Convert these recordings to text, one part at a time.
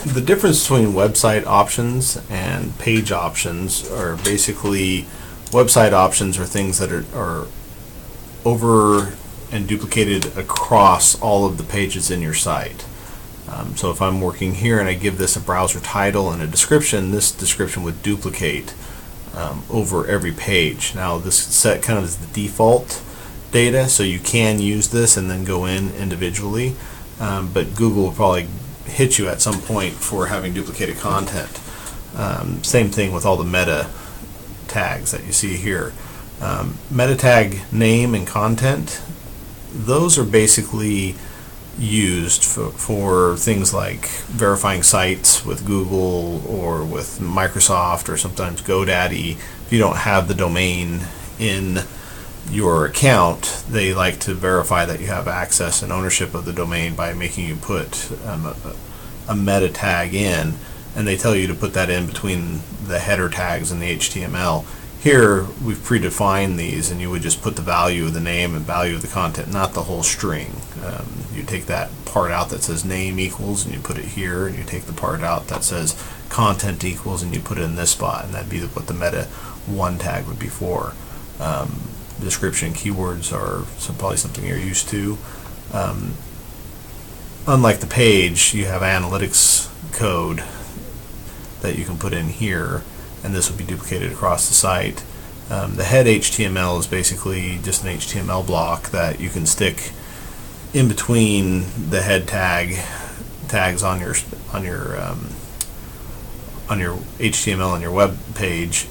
The difference between website options and page options are basically website options are things that are over and duplicated across all of the pages in your site. So if I'm working here and I give this a browser title and a description, this description would duplicate over every page. Now this is set kind of as the default data, so you can use this and then go in individually, but Google will probably hit you at some point for having duplicated content. Same thing with all the meta tags that you see here. Meta tag name and content, those are basically used for things like verifying sites with Google or with Microsoft or sometimes GoDaddy. If you don't have the domain in your account, they like to verify that you have access and ownership of the domain by making you put a meta tag in, and they tell you to put that in between the header tags and the HTML. Here we've predefined these, and you would just put the value of the name and value of the content, not the whole string. You take that part out that says name equals and you put it here, and you take the part out that says content equals and you put it in this spot, and that'd be what the meta 1 tag would be for. Description keywords are probably something you're used to. Unlike the page, you have analytics code that you can put in here, and this will be duplicated across the site. The head HTML is basically just an HTML block that you can stick in between the head tags on your HTML on your web page.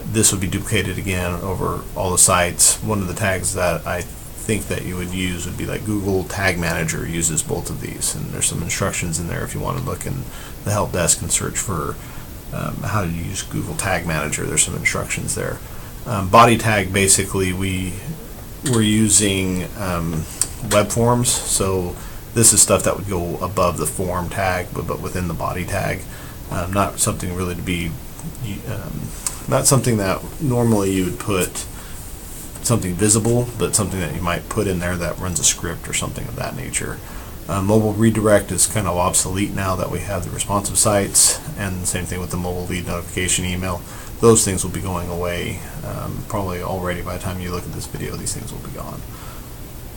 This would be duplicated again over all the sites. One of the tags that I think that you would use would be like Google Tag Manager uses both of these, and there's some instructions in there if you want to look in the help desk and search for how to use Google Tag Manager. There's some instructions there. Body tag, basically we're using web forms, so this is stuff that would go above the form tag but within the body tag. Not something really to be not something that normally you would put something visible, but something that you might put in there that runs a script or something of that nature. Mobile redirect is kind of obsolete now that we have the responsive sites, and the same thing with the mobile lead notification email. Those things will be going away probably already. By the time you look at this video, these things will be gone.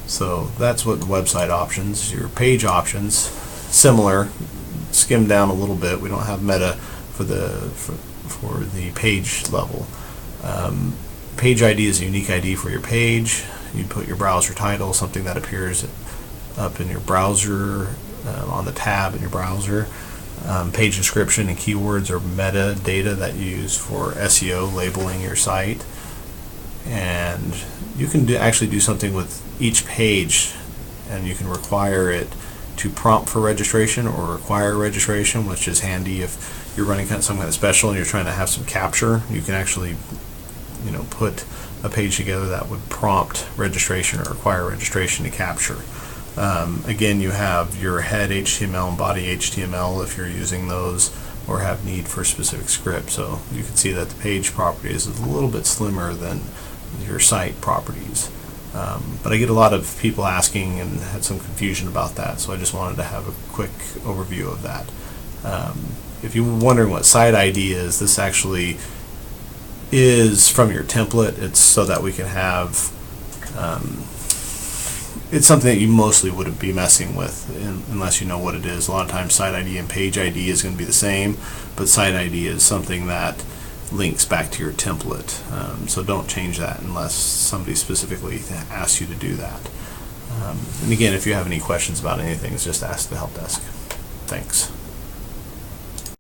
So that's what the website options. Your page options, similar, skim down a little bit. We don't have meta for the page level. Page ID is a unique ID for your page. You put your browser title, something that appears up in your browser, on the tab in your browser. Page description and keywords are metadata that you use for SEO, labeling your site. And you can actually do something with each page, and you can require it to prompt for registration or require registration, which is handy if you're running some kind of special and you're trying to have some capture. You can actually put a page together that would prompt registration or require registration to capture. Again, you have your head HTML and body HTML if you're using those or have need for a specific script. So you can see that the page properties is a little bit slimmer than your site properties. But I get a lot of people asking and had some confusion about that, so I just wanted to have a quick overview of that. If you're wondering what site ID is, this actually is from your template. It's so that we can have it's something that you mostly wouldn't be messing with unless you know what it is. A lot of times site ID and page ID is going to be the same, but site ID is something that links back to your template. So don't change that unless somebody specifically asks you to do that. And again, if you have any questions about anything, just ask the help desk. Thanks.